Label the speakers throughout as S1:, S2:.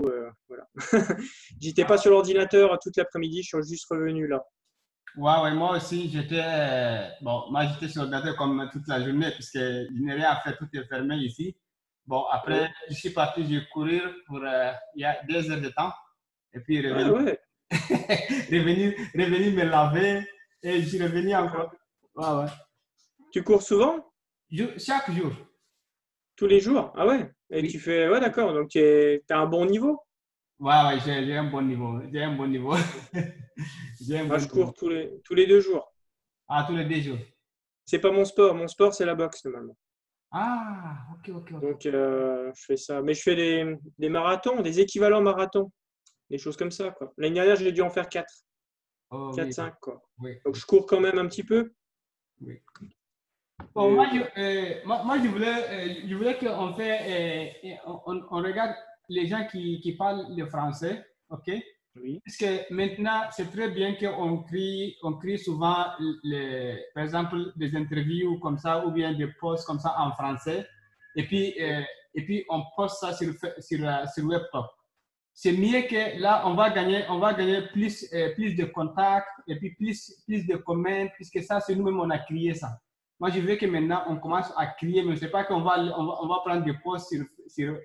S1: voilà. J'étais pas sur l'ordinateur toute l'après-midi, je suis juste revenu là.
S2: Ouais, moi aussi, moi j'étais sur l'ordinateur comme toute la journée, puisque je n'ai rien à faire, tout est fermé ici. Bon, après,
S1: Ouais.
S2: je suis parti, je courir pour, il y a 2 heures de temps, et puis
S1: Ah ouais,
S2: revenu me laver, et je suis revenu
S1: d'accord.
S2: encore. Ouais, ouais.
S1: Tu cours souvent?
S2: Chaque jour.
S1: Tous les jours? Ah ouais. Et tu
S2: Oui.
S1: fais, ouais, d'accord. Donc tu as un bon niveau?
S2: Ouais, j'ai un bon niveau. J'ai un bon niveau. J'ai un
S1: Moi,
S2: bon
S1: je
S2: niveau.
S1: cours tous les 2 jours.
S2: Ah, tous les 2 jours.
S1: C'est pas mon sport. Mon sport, c'est la boxe normalement.
S2: Ah, ok, ok, ok.
S1: Donc je fais ça. Mais je fais des marathons, des équivalents marathons, des choses comme ça, quoi. L'année dernière, j'ai dû en faire 4,
S2: Oh,
S1: 4,
S2: oui,
S1: 5, quoi.
S2: oui,
S1: Donc je cours quand même un petit peu.
S2: oui. Bon,
S1: Mais bon.
S2: moi, je voulais qu'on fait, on regarde les gens qui parlent le français, ok?
S1: Oui.
S2: Parce que maintenant, c'est très bien on crie souvent, par exemple, des interviews comme ça, ou bien des posts comme ça en français, et puis,
S1: Oui.
S2: euh, et puis on poste ça sur WebTalk. C'est mieux que là, on va gagner plus de contacts, et puis plus de commentaires, puisque ça, c'est nous-mêmes, on a créé ça. Moi, je veux que maintenant, on commence à crier, mais je ne sais pas qu'on on va prendre des posts sur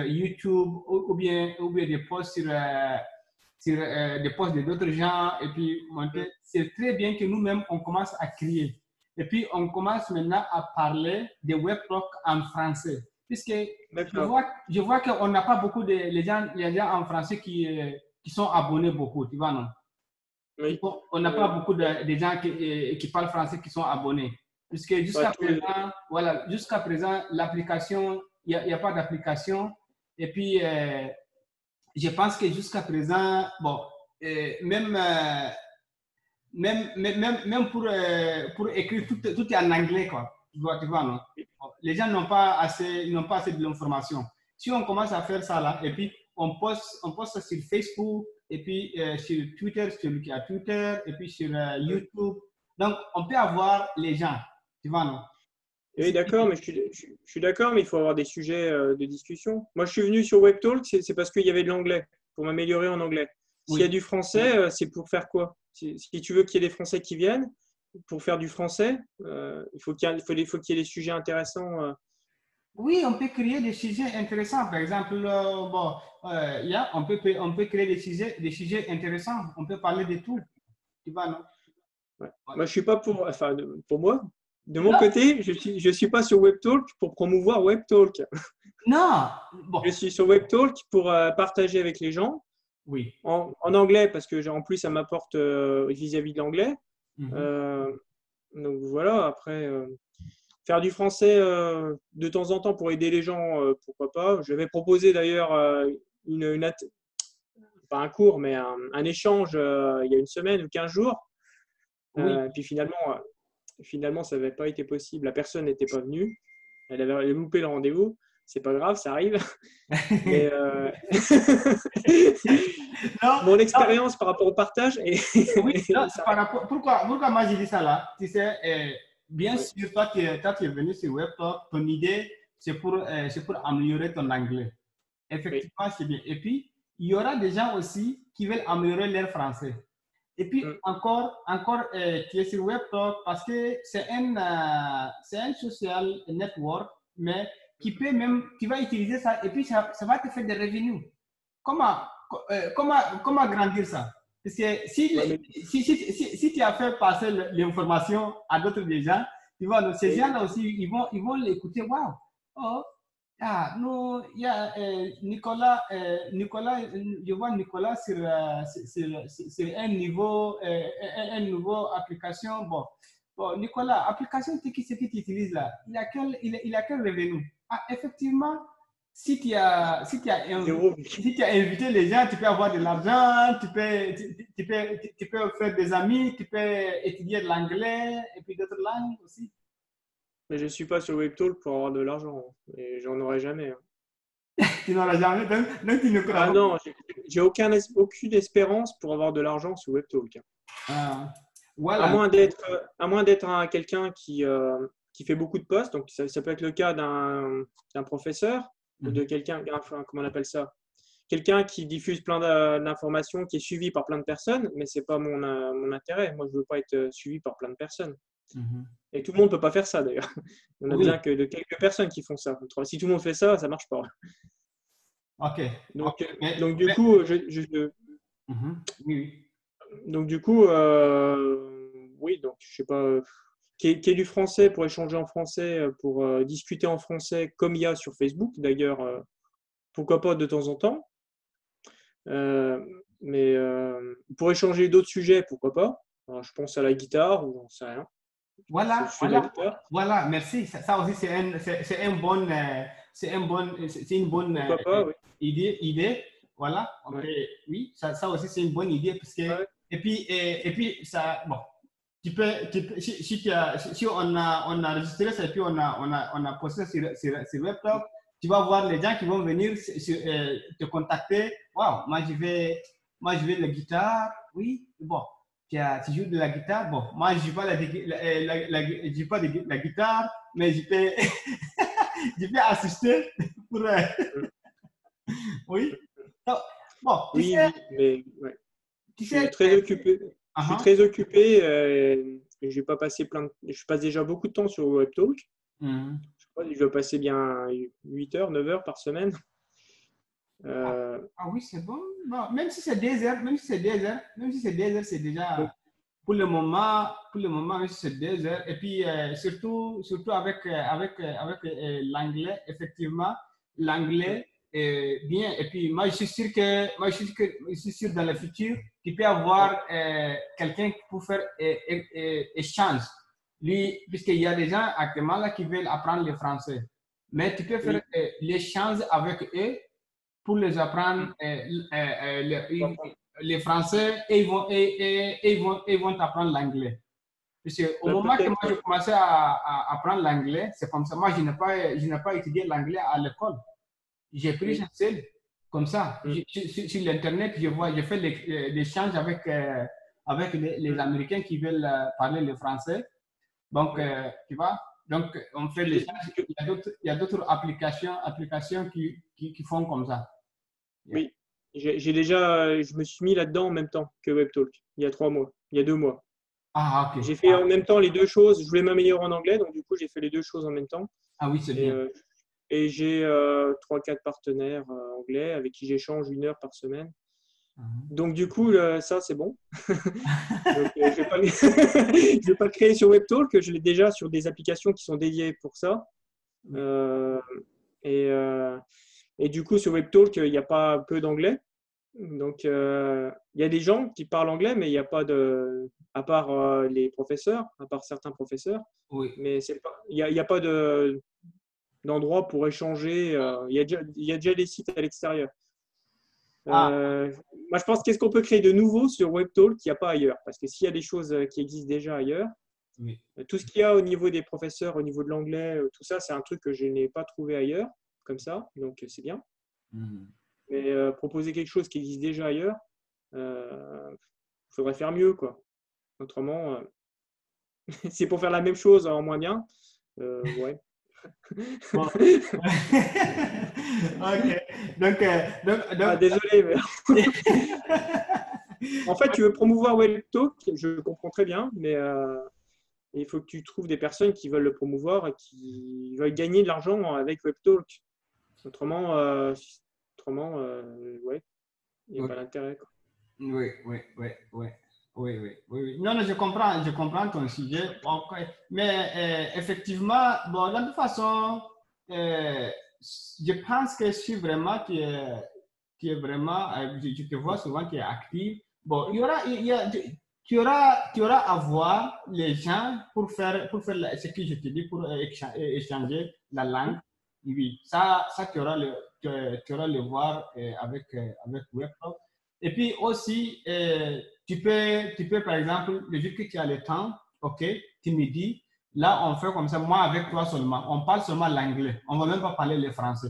S2: YouTube, ou bien des posts sur des posts de d'autres gens, et puis monter. C'est très bien que nous-mêmes, on commence à crier. Et puis, on commence maintenant à parler de webtalk en français. Puisque
S1: D'accord.
S2: je vois qu'on n'a pas beaucoup de les gens en français qui sont abonnés beaucoup, tu vois, non?
S1: Oui.
S2: On n'a pas beaucoup de gens qui parlent français qui sont abonnés. Puisque
S1: Bah,
S2: jusqu'à présent, voilà, jusqu'à présent, l'application, il n'y a pas d'application. Et puis, je pense que jusqu'à présent, bon, même, pour écrire, tout est en anglais, quoi. Tu vois, non? Les gens n'ont pas assez de l'information. Si on commence à faire ça là, et puis on poste ça sur Facebook, et puis sur Twitter, celui qui a Twitter, et puis sur YouTube. Donc, on peut avoir les gens, tu vois, non?
S1: oui, d'accord, mais je suis d'accord, mais il faut avoir des sujets de discussion. Moi, je suis venu sur WebTalk, c'est parce qu'il y avait de l'anglais, pour m'améliorer en anglais. S'il y a
S2: Oui.
S1: du français, c'est pour faire quoi? Si tu veux qu'il y ait des Français qui viennent, pour faire du français, il faut faut qu'il y ait des sujets intéressants.
S2: Oui, on peut créer des sujets intéressants. Par exemple, on peut créer des sujets intéressants. On peut parler de tout. Tu vois, non?
S1: Ouais.
S2: Ouais.
S1: Moi, je suis pas pour, enfin, pour moi, de mon
S2: Non,
S1: côté, je suis pas sur WebTalk pour promouvoir WebTalk.
S2: non. Bon,
S1: Je suis sur WebTalk pour partager avec les gens
S2: oui.
S1: en anglais parce que en plus ça m'apporte vis-à-vis de l'anglais.
S2: Mhm.
S1: Euh, donc voilà, après faire du français de temps en temps pour aider les gens, pourquoi pas. Je vais proposer d'ailleurs pas un cours, mais un échange il y a une semaine ou 15 jours.
S2: Oui.
S1: Puis finalement, ça n'avait pas été possible. La personne n'était pas venue. Elle avait loupé le rendez-vous. C'est pas grave, ça arrive. Mais
S2: Non,
S1: mon
S2: non,
S1: expérience par rapport au partage et
S2: oui, non,
S1: ça
S2: par rapport, pourquoi moi j'ai dit ça là? Tu sais, bien
S1: ouais,
S2: sûr, toi, tu es venu sur WebTalk, ton idée, c'est pour améliorer ton anglais.
S1: oui.
S2: Effectivement, c'est bien. Et puis, il y aura des gens aussi qui veulent améliorer leur français. Et puis,
S1: Mm.
S2: tu es sur WebTalk parce que c'est un social network, mais tu vas utiliser ça et puis ça va te faire des revenus. Comment, comment grandir ça? Parce que
S1: Ouais, mais,
S2: si tu as fait passer l'information à d'autres gens, tu vois, donc ces
S1: oui.
S2: gens-là aussi, ils vont l'écouter. Waouh! Oh, ah, nous, il y a Nicolas, je vois Nicolas sur un niveau, un nouveau application. Bon, Nicolas, application, c'est qui tu utilises là? Il a quel revenu? Ah, effectivement,
S1: Zéro.
S2: si tu as invité les gens, tu peux avoir de l'argent, tu peux faire des amis, tu peux étudier de l'anglais et puis d'autres langues aussi.
S1: Mais je suis pas sur WebTalk pour avoir de l'argent. Et j'en aurai jamais.
S2: Tu n'auras jamais, donc tu ne crois
S1: Ah
S2: pas.
S1: non, j'ai aucune espérance pour avoir de l'argent sur WebTalk.
S2: Ah,
S1: À
S2: voilà.
S1: moins d'être quelqu'un qui fait beaucoup de postes, donc ça peut être le cas d'un professeur ou de
S2: Mhm.
S1: quelqu'un, enfin, comment on appelle ça, quelqu'un qui diffuse plein d'informations, qui est suivi par plein de personnes, mais c'est pas mon intérêt. Moi, je veux pas être suivi par plein de personnes. Et tout le monde peut pas faire ça d'ailleurs. On a
S2: Oui,
S1: besoin que de quelques personnes qui font ça. Si tout le monde fait ça, ça marche pas.
S2: ok.
S1: Donc,
S2: Ok.
S1: donc du coup,
S2: Oui,
S1: donc du coup, oui, donc je sais pas, qu'il y ait du français pour échanger en français, pour discuter en français, comme il y a sur Facebook d'ailleurs, pourquoi pas de temps en temps. Mais pour échanger d'autres sujets, pourquoi pas. Alors, je pense à la guitare ou j'en sais rien. Je
S2: voilà,
S1: fais de la
S2: voilà,
S1: guitare.
S2: voilà, merci. Ça aussi, c'est un bon, c'est une bonne
S1: Pourquoi pas, oui.
S2: idée. Voilà,
S1: Ouais.
S2: oui, ça aussi, c'est une bonne idée parce que,
S1: Ouais.
S2: et puis, ça, bon, si on a enregistré ça et puis on a posté sur WebTalk, tu vas voir les gens qui vont venir te contacter. Waouh, moi, je vais la guitare, oui, bon. Tu joues de la guitare. Bon, moi, je ne joue pas la guitare, mais je peux, je peux assister pour. Oui. Donc, bon,
S1: Oui, oui, mais ouais.
S2: tu
S1: Je suis
S2: sais,
S1: très occupé. Je suis
S2: uh-huh.
S1: très occupé. Et je vais pas passer je passe déjà beaucoup de temps sur WebTalk. Je crois que je vais passer bien 8 heures, 9 heures par semaine.
S2: Ah oui, c'est bon. Bon, même si c'est 2 heures, même si c'est 2 heures, même si c'est 2 heures, c'est déjà
S1: Donc,
S2: pour le moment, même si c'est 2 heures. Et puis surtout avec l'anglais, effectivement, l'anglais est bien. Et puis moi, je suis sûr dans le futur, tu peux avoir quelqu'un qui peut faire échange. Lui, puisqu'il y a des gens actuellement là qui veulent apprendre le français, mais tu peux faire
S1: oui,
S2: l'échange avec eux pour les apprendre les français et ils vont apprendre l'anglais. Parce qu'au moment que moi
S1: peut-être.
S2: j'ai commencé à apprendre l'anglais, c'est comme ça. Moi, je n'ai pas étudié l'anglais à l'école. J'ai pris ça
S1: Oui.
S2: seul, comme ça.
S1: Mm,
S2: Sur l'Internet, je fais l'échange avec les Américains qui veulent parler le français. Donc,
S1: ouais.
S2: tu vois, donc on fait
S1: J'ai-
S2: l'échange. Il y a d'autres applications qui font comme ça. Yeah.
S1: Oui, j'ai déjà, je me suis mis là-dedans en même temps que WebTalk, il y a 3 mois, il y a 2 mois.
S2: Ah, ok.
S1: J'ai fait en même temps les deux choses. Je voulais m'améliorer en anglais, donc du coup, j'ai fait les deux choses en même temps.
S2: Ah oui, c'est
S1: Et,
S2: bien.
S1: et j'ai 3-4 partenaires anglais avec qui j'échange 1 heure par semaine. Donc du coup, ça, c'est bon. Donc, je vais pas je vais pas le créer sur WebTalk, je l'ai déjà sur des applications qui sont dédiées pour ça.
S2: Oui.
S1: Euh, et, euh, et du coup, sur WebTalk, il n'y a pas peu d'anglais. Donc, il y a des gens qui parlent anglais, mais il n'y a pas de, à part les professeurs, à part certains professeurs,
S2: Oui.
S1: mais il y a pas d'endroit pour échanger. Il y a déjà des sites à l'extérieur.
S2: Ah,
S1: Moi, je pense qu'est-ce qu'on peut créer de nouveau sur WebTalk qu'il n'y a pas ailleurs? Parce que s'il y a des choses qui existent déjà ailleurs,
S2: oui.
S1: tout ce qu'il y a au niveau des professeurs, au niveau de l'anglais, tout ça, c'est un truc que je n'ai pas trouvé ailleurs, comme ça, donc c'est bien. Mais proposer quelque chose qui existe déjà ailleurs, il faudrait faire mieux, quoi. Autrement, c'est pour faire la même chose en moins bien. Ouais.
S2: Bon. Ok.
S1: Ah, désolé, mais en fait, tu veux promouvoir WebTalk, je comprends très bien, mais il faut que tu trouves des personnes qui veulent le promouvoir et qui veulent gagner de l'argent avec WebTalk. Autrement, ouais, il n'y a
S2: Oui,
S1: pas d'intérêt, quoi.
S2: oui, oui, oui, oui. Oui, oui, oui, oui. Non, non, je comprends ton sujet. Ok. Mais effectivement, bon, de toute façon, je pense que si vraiment tu es vraiment, je te vois souvent qui est actif. Bon, tu auras à voir les gens ce que je te dis, pour échanger la langue. Oui, ça tu auras le voir avec Webtalk. Et puis aussi, tu peux, par exemple, le jour que tu as le temps, ok, tu me dis, là, on fait comme ça, moi avec toi seulement. On parle seulement l'anglais. On ne va même pas parler le français.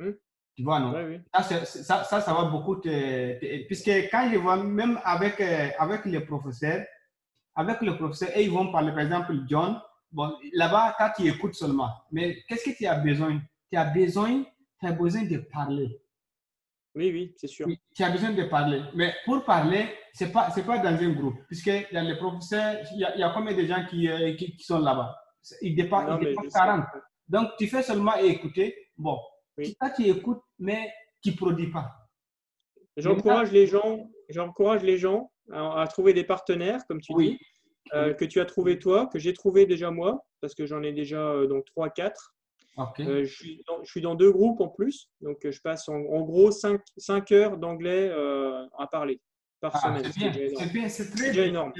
S1: Hum,
S2: Tu vois, non?
S1: ouais, oui.
S2: Ça va beaucoup puisque quand je vois, même avec les professeurs, et ils vont parler, par exemple, John, bon, là-bas, quand tu écoutes seulement. Mais qu'est-ce que tu as besoin? Tu as besoin de parler.
S1: Oui, oui, c'est sûr.
S2: Oui, tu as besoin de parler. Mais pour parler, ce n'est pas dans un groupe. Puisque dans les professeurs, il y a combien de gens qui sont là-bas? Ils dépassent
S1: Non, mais je sais.
S2: 40. Donc, tu fais seulement écouter. Bon,
S1: Oui.
S2: tu écoutes, mais tu ne produis pas.
S1: J'encourage les gens à trouver des partenaires, comme tu
S2: Oui.
S1: dis, que tu as trouvé toi, que j'ai trouvé déjà moi, parce que j'en ai déjà donc 3-4.
S2: Okay.
S1: Je suis dans 2 groupes en plus, donc je passe en gros 5 heures d'anglais à parler par semaine,
S2: C'est
S1: ce qui est
S2: bien,
S1: déjà énorme.
S2: c'est bien, c'est
S1: C'est
S2: très
S1: déjà
S2: bien.
S1: énorme.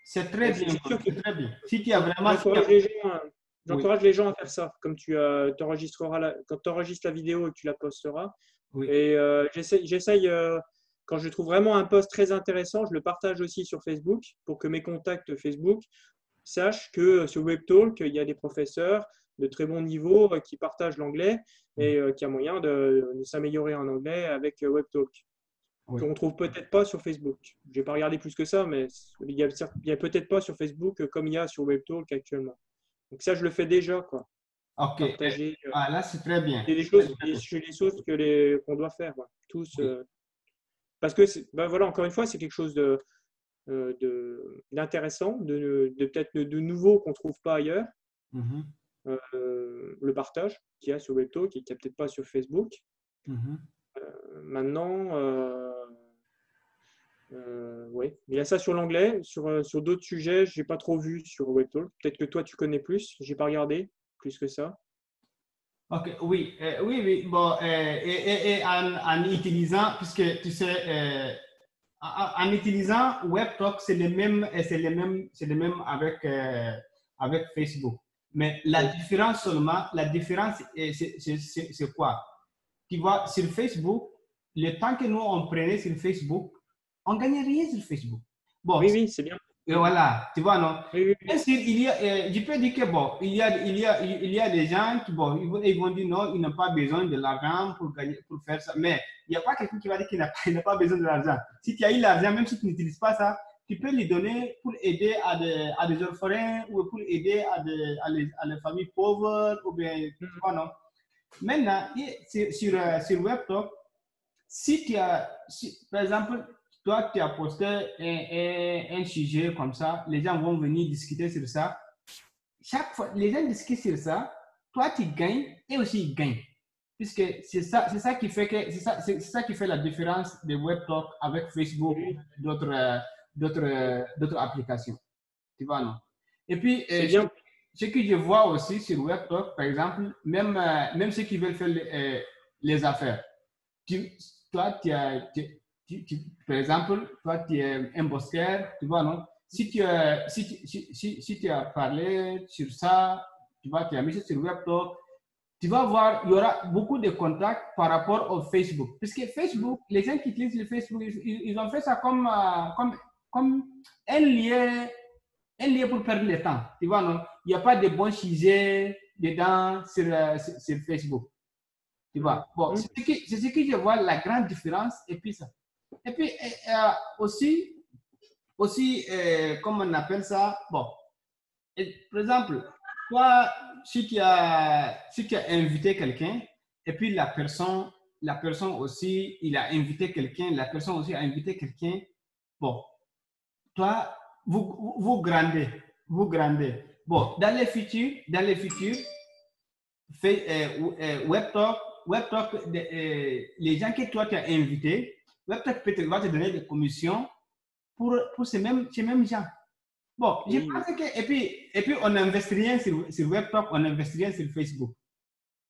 S2: C'est très bien,
S1: C'est sûr que
S2: c'est très bien. Si tu as vraiment... Oui,
S1: j'encourage les gens à faire ça, comme quand tu enregistres la vidéo et que tu la posteras.
S2: oui.
S1: Et j'essaye, quand je trouve vraiment un post très intéressant, je le partage aussi sur Facebook pour que mes contacts Facebook sachent que sur WebTalk, il y a des professeurs de très bon niveau qui partagent l'anglais et qu'il y a moyen de s'améliorer en anglais avec WebTalk.
S2: Oui.
S1: Qu'on ne trouve peut-être pas sur Facebook. Je n'ai pas regardé plus que ça, mais il y a peut-être pas sur Facebook comme il y a sur WebTalk actuellement. Donc ça, je le fais déjà, quoi.
S2: Ok.
S1: Partager.
S2: Là, c'est très bien.
S1: C'est des choses qu'on doit faire, ouais. Tous.
S2: Oui.
S1: Parce que, ben voilà, encore une fois, c'est quelque chose d'intéressant, peut-être de nouveau qu'on ne trouve pas ailleurs.
S2: Mhm.
S1: Le partage qu'il y a sur WebTalk et qu'il n'y a peut-être pas sur Facebook.
S2: Mhm.
S1: Maintenant, oui. Il y a ça sur l'anglais. Sur d'autres sujets, je n'ai pas trop vu sur WebTalk. Peut-être que toi, tu connais plus. Je n'ai pas regardé plus que ça.
S2: Ok, oui, oui, oui. Bon, et en utilisant, puisque tu sais, en utilisant WebTalk, c'est le même avec Facebook. Mais la
S1: Oui.
S2: différence seulement, c'est quoi? Tu vois, sur Facebook, le temps que nous, on prenait sur Facebook, on ne gagnait rien sur Facebook. Bon,
S1: Oui, oui, c'est bien.
S2: et voilà, tu vois, non?
S1: Oui, oui,
S2: Bien sûr, je peux dire que bon, il y a des gens qui, bon, ils vont dire non, ils n'ont pas besoin de l'argent pour gagner, pour faire ça. Mais il n'y a pas quelqu'un qui va dire qu'il n'a pas besoin de l'argent. Si tu as eu l'argent, même si tu n'utilises pas ça, tu peux lui donner pour aider à des orphelins ou pour aider à les familles pauvres ou bien, tu vois, non? Maintenant, sur WebTalk, si tu as, par exemple, toi, tu as posté un sujet comme ça, les gens vont venir discuter sur ça. Chaque fois, les gens discutent sur ça, toi, tu gagnes et aussi ils gagnent. Puisque c'est ça qui fait que, c'est ça qui fait la différence de WebTalk avec Facebook ou
S1: oui.
S2: d'autres applications. Tu vois, non? Et puis,
S1: C'est bien.
S2: ce que je vois aussi sur WebTalk, par exemple, même ceux qui veulent faire les affaires. Toi, par exemple, toi, tu es un bosqueur, tu vois, non? Si tu as parlé sur ça, tu vois, tu as mis ça sur WebTalk, tu vas voir, il y aura beaucoup de contacts par rapport au Facebook. Puisque Facebook, les gens qui utilisent le Facebook, ils ont fait ça comme un lien pour perdre le temps. Tu vois, non? Il n'y a pas de bons sujets dedans sur Facebook. Tu vois? Bon, c'est ce que je vois la grande différence et puis ça. Et puis aussi, comment on appelle ça? Bon, par exemple, toi, si tu as invité quelqu'un et puis la personne aussi, il a invité quelqu'un, la personne aussi a invité quelqu'un. Bon, toi, vous grandez, Bon, dans les futurs, WebTalk, les gens que toi tu as invités, WebTalk va te donner des commissions pour ces mêmes gens. Bon, je pense que, et puis on n'investit rien sur WebTalk, on n'investit rien sur Facebook.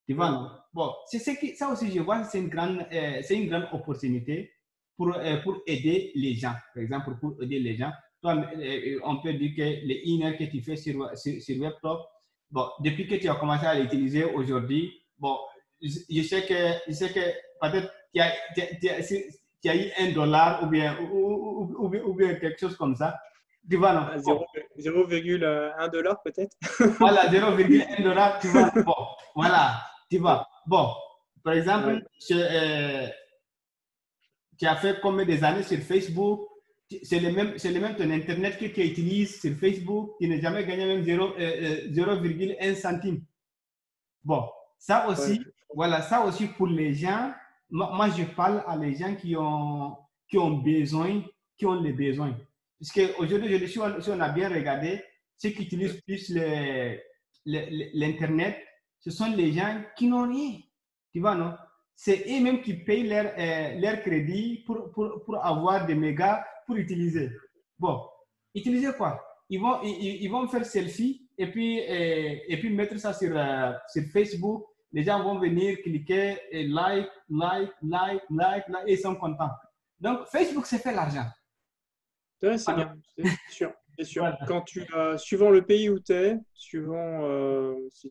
S2: Tu vois, non? Bon, ça aussi, je vois, c'est une grande opportunité pour aider les gens. Par exemple, pour aider les gens. Toi, on peut dire que les emails que tu fais sur WebTalk, bon, depuis que tu as commencé à l'utiliser aujourd'hui, bon, je sais que peut-être tu as eu $1 ou bien quelque chose comme ça. Tu vois, non?
S1: 0,1 $ peut-être.
S2: Voilà, $0,1, tu vois. Bon, voilà, tu vois. Bon, par exemple, tu as fait combien des années sur Facebook? C'est le même ton Internet que tu utilises sur Facebook. Tu n'as jamais gagné même 0,1 centime. Bon, ça aussi, voilà, ça aussi pour les gens moi, je parle à les gens qui ont besoin, qui ont les besoins. Parce qu'aujourd'hui, si on a bien regardé, ceux qui utilisent plus l'Internet, ce sont les gens qui n'ont rien. Tu vois, non? C'est eux-mêmes qui payent leur crédit pour avoir des mégas pour utiliser. Bon, utiliser quoi? Ils vont faire selfie et puis mettre ça sur Facebook. Les gens vont venir cliquer et like, et ils sont contents. Donc, Facebook, c'est fait l'argent.
S1: Ouais, c'est bien, c'est sûr. C'est sûr.
S2: Voilà.
S1: Quand suivant le pays où tu es, suivant si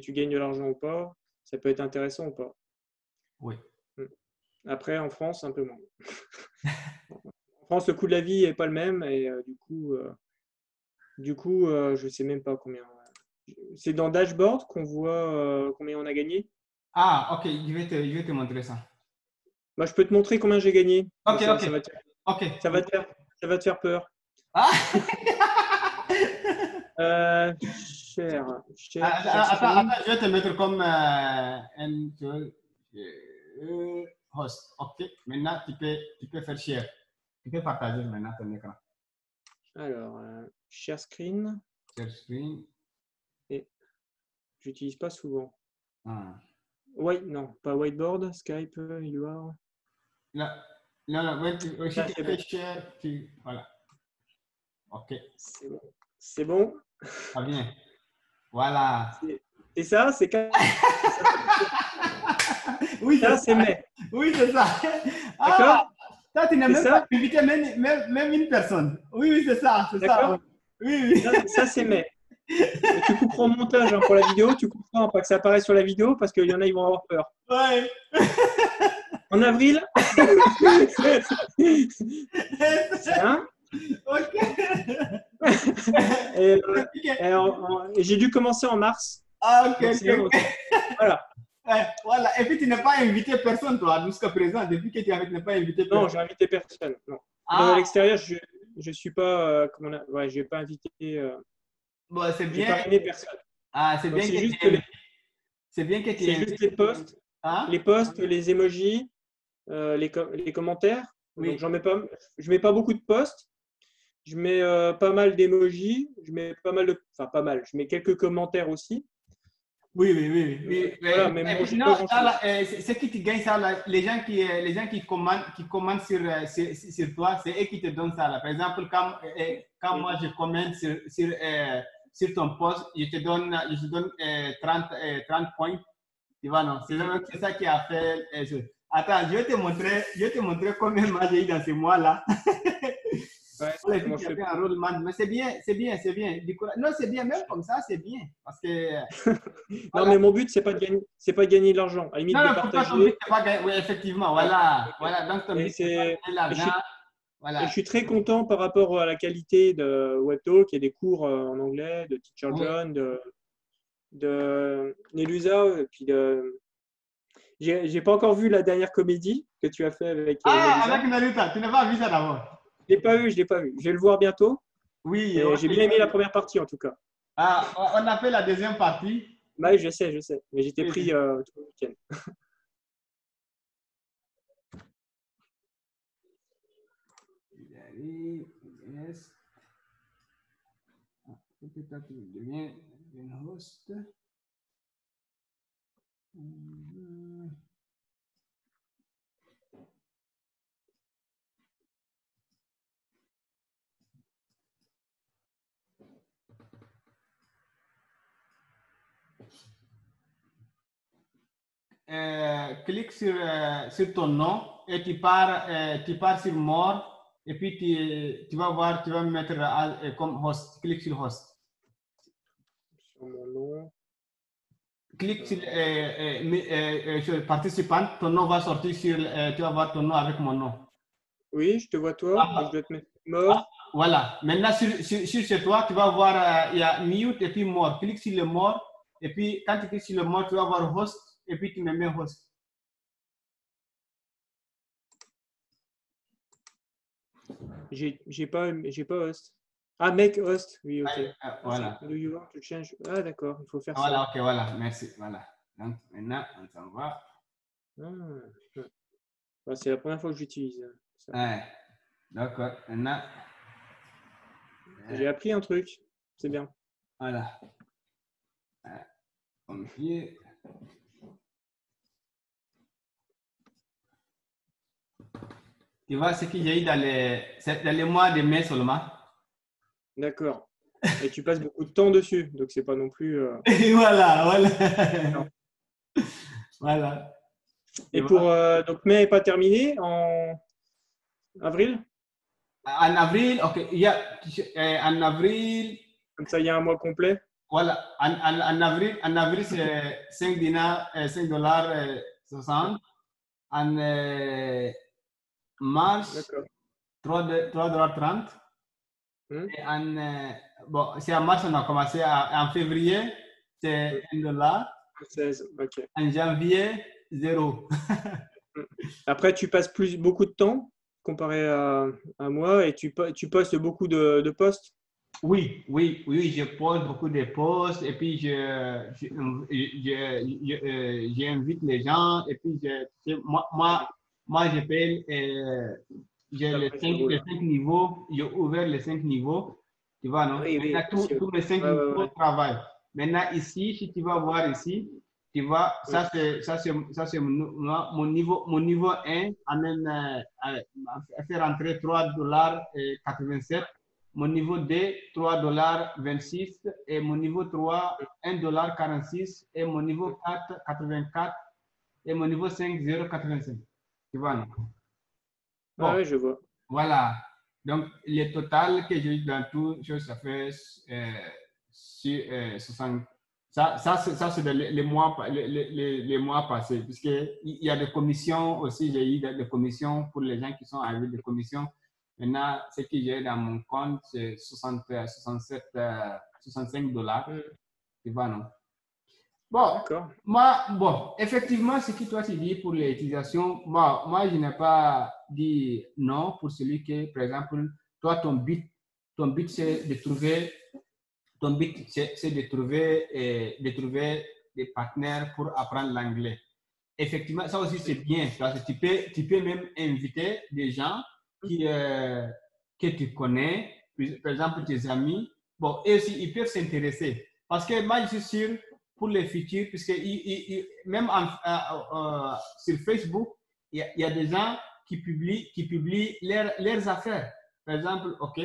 S1: tu gagnes de l'argent ou pas, ça peut être intéressant ou pas.
S2: Oui.
S1: Après, en France, un peu moins. En France, le coût de la vie n'est pas le même et du coup, je ne sais même pas combien. C'est dans Dashboard qu'on voit combien on a gagné.
S2: Ah, ok, je vais te montrer ça.
S1: Moi, je peux te montrer combien j'ai gagné.
S2: Ok,
S1: Ça,
S2: ok.
S1: ça va te faire peur.
S2: Ah.
S1: Cher
S2: Attends, je vais te mettre comme host. Ok, maintenant tu peux faire share. Tu peux partager maintenant ton écran.
S1: Alors, share screen.
S2: Share screen.
S1: Et j'utilise pas souvent.
S2: Ah.
S1: Non, pas whiteboard, Skype, you are.
S2: Non, tu fais share, voilà. Ok.
S1: C'est bon.
S2: Très bien. Voilà.
S1: C'est ça, c'est
S2: Oui,
S1: ça, c'est mai.
S2: Oui, c'est ça.
S1: D'accord.
S2: Ça, tu n'as même pas invité même une personne. Oui, c'est ça.
S1: D'accord.
S2: Oui.
S1: Ça, c'est mai. Et tu couperas au montage pour la vidéo, tu couperas pas que ça apparaisse sur la vidéo parce qu'il y en a, ils vont avoir peur.
S2: Ouais.
S1: En avril. Hein?
S2: Ok.
S1: Et j'ai dû commencer en mars.
S2: Ah, ok.
S1: Voilà.
S2: Voilà. Et puis, tu n'as pas invité personne, toi, jusqu'à présent, depuis que tu n'as pas invité personne.
S1: Non, j'ai invité personne. Non. À l'extérieur, je suis pas. J'ai pas invité.
S2: Bon, c'est bien.
S1: J'ai pas aimé personne.
S2: Ah, c'est bien. C'est bien que tu
S1: C'est juste les posts, les posts, les emojis, les commentaires.
S2: Oui.
S1: Donc, je mets pas beaucoup de posts. Je mets pas mal d'emojis. Je mets pas mal. Je mets quelques commentaires aussi.
S2: Oui.
S1: Voilà, mais bon,
S2: non, c'est qui te gagne ça là, les gens qui commentent sur toi, c'est eux qui te donnent ça là. Par exemple, quand moi je commente sur ton post, je te donne 30 points. Tu vois, non? C'est ça qui a fait. Attends, je vais te montrer combien moi j'ai eu dans ce mois-là.
S1: Ouais,
S2: mais c'est bien. Non, c'est bien, même comme ça, c'est bien. Parce que.
S1: Non, mais mon but, c'est pas de gagner de l'argent. À la limite, de partager.
S2: Ton but, c'est pas gagner. Oui, effectivement, voilà. Donc, ton but, c'est pas gagner l'argent.
S1: Et je suis très content par rapport à la qualité de WebTalk. Il y a des cours en anglais, de Teacher John, de Nelusa, et puis j'ai pas encore vu la dernière comédie que tu as fait avec Nelusa.
S2: Avec Nelusa, tu n'as pas vu ça d'abord?
S1: Je l'ai pas vu. Je vais le voir bientôt.
S2: Oui.
S1: J'ai bien aimé la première partie en tout cas.
S2: On a fait la deuxième partie.
S1: Oui, je sais. Mais j'étais pris tout le week-end.
S2: Yes. Peut-être que je deviens un host. Clique sur ton nom et tu pars sur More et puis tu vas voir, tu vas me mettre comme host. Clique sur host.
S1: Sur mon nom.
S2: Clique sur participant, ton nom va sortir tu vas voir ton nom avec mon nom.
S1: Oui, je te vois toi. Je dois te mettre More.
S2: Voilà. Maintenant, sur chez toi, tu vas voir, il y a mute et puis More. Clique sur le More et puis quand tu cliques sur le More, tu vas voir host et puis tu me mets host.
S1: J'ai pas host. Ah, make host. Oui, ok.
S2: Voilà.
S1: Do you want to change? Ah, d'accord. Il faut faire
S2: ça. Voilà,
S1: ça.
S2: ok, voilà. Merci. Voilà. Donc, maintenant, on s'en va.
S1: Ah, c'est la première fois que j'utilise ça.
S2: Ouais. D'accord. Maintenant,
S1: j'ai appris un truc. C'est bien.
S2: voilà. Confier. Tu vois ce qu'il y a eu dans les mois de mai seulement.
S1: D'accord. Et tu passes beaucoup de temps dessus, donc c'est pas non plus.
S2: Et voilà. Voilà.
S1: Et pour donc mai n'est pas terminé en avril.
S2: En avril, ok. En avril,
S1: Comme ça, il y a un mois complet.
S2: voilà. En avril c'est 5 dinars, 5 dollars 60. En mars, 3 dollars 30. Et bon, c'est en mars on a commencé. En février, c'est 1 dollar.
S1: 16, ok.
S2: En janvier, 0.
S1: Après, tu passes beaucoup de temps comparé à moi et tu postes beaucoup de posts.
S2: Oui, je poste beaucoup de posts et puis j'invite les gens et puis moi j'appelle, j'ai les 5 niveaux, j'ai ouvert les 5 niveaux, tu vois, non?
S1: Oui,
S2: Maintenant, tous mes 5 niveaux travaillent. Maintenant, ici, si tu vas voir ici, tu vois, ça c'est mon niveau 1 amène à faire entrer 3 dollars 87. Mon niveau 2, 3 dollars 26 et mon niveau 3, 1 dollar 46 et mon niveau 4, 84 et mon niveau 5, 0,85. Tu vois, non? Bon,
S1: oui, je vois.
S2: voilà. Donc, le total que j'ai eu dans tout, ça fait 60. Ça c'est les mois passés, puisqu'il y a des commissions aussi. J'ai eu des commissions pour les gens qui sont avec des commissions. Maintenant, ce que j'ai dans mon compte, c'est 65 dollars. Tu vois, non? Bon, effectivement, ce que toi tu dis pour l'utilisation, moi, je n'ai pas dit non pour celui qui, par exemple, toi, ton but c'est de trouver, de trouver des partenaires pour apprendre l'anglais. Effectivement, ça aussi, c'est bien, parce que tu peux même inviter des gens que tu connais, par exemple, tes amis. Bon, et aussi, ils peuvent s'intéresser. Parce que moi, je suis sûr, pour les futurs, puisque même sur Facebook, il y a des gens qui publient leurs affaires. Par exemple, OK,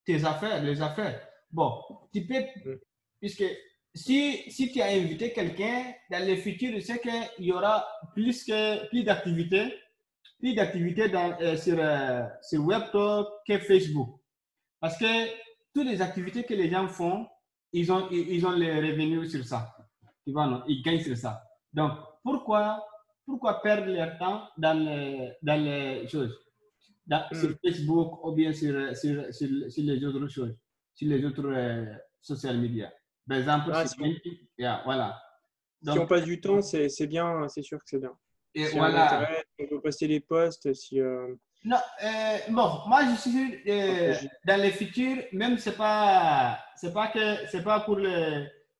S2: tes affaires, les affaires. Bon, tu peux, puisque si tu as invité quelqu'un, dans le futur, tu sais qu'il y aura plus d'activités sur WebTalk que Facebook. Parce que toutes les activités que les gens font, ils ont les revenus sur ça. Tu vois, non? Ils gagnent sur ça. Donc, pourquoi perdre leur temps dans les choses, sur Facebook ou bien sur les autres choses, sur les autres social media. Par exemple, voilà.
S1: Donc, si on passe du temps, c'est bien, c'est sûr que c'est bien.
S2: Et
S1: si
S2: voilà.
S1: On peut poster des posts.
S2: Non, bon, moi je suis dans le futur, même c'est pas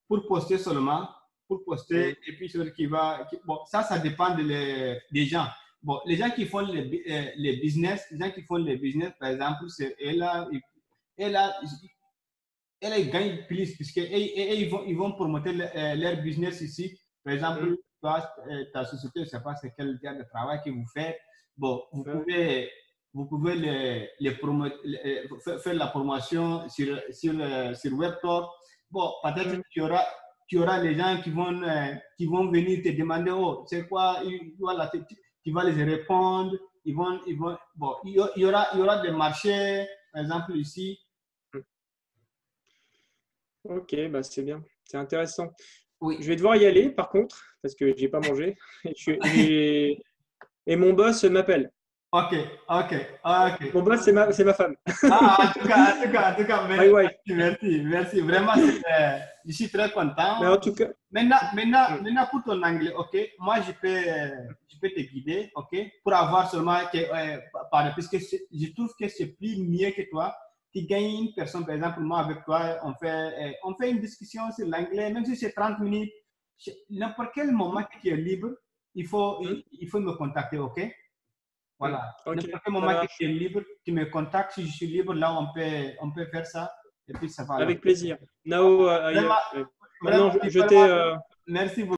S2: pour poster seulement, pour poster et puis celui qui va, bon, ça dépend des gens. Bon, les gens qui font les business, par exemple, c'est ils gagnent plus puisque ils vont promouvoir leur business ici. Par exemple, toi, ta société, je ne sais pas c'est quel genre de travail que vous faites. Bon, vous pouvez faire la promotion sur WebTalk. Bon, peut-être que tu auras les gens qui vont venir te demander, oh, c'est quoi, voilà, tu vas les répondre. Bon, il y aura des marchés, par exemple, ici.
S1: Ok, bah c'est bien, c'est intéressant.
S2: Oui.
S1: Je vais devoir y aller par contre, parce que je n'ai pas mangé. Et mon boss m'appelle.
S2: Ok.
S1: Mon boss, c'est ma femme.
S2: En tout cas, merci. Vraiment, je suis très content.
S1: Mais en tout cas,
S2: maintenant pour ton anglais, ok, moi je peux te guider, ok, pour avoir seulement parce que je trouve que c'est plus mieux que toi. Tu gagnes une personne, par exemple, moi avec toi, on fait une discussion sur l'anglais, même si c'est 30 minutes, n'importe quel moment que tu es libre, il faut me contacter, ok? Voilà.
S1: Okay,
S2: N'importe quel moment que tu es libre, tu me contactes. Si je suis libre, là, on peut faire ça. Et puis, ça va.
S1: Avec plaisir. Now,
S2: Vraiment,
S1: maintenant,
S2: merci beaucoup.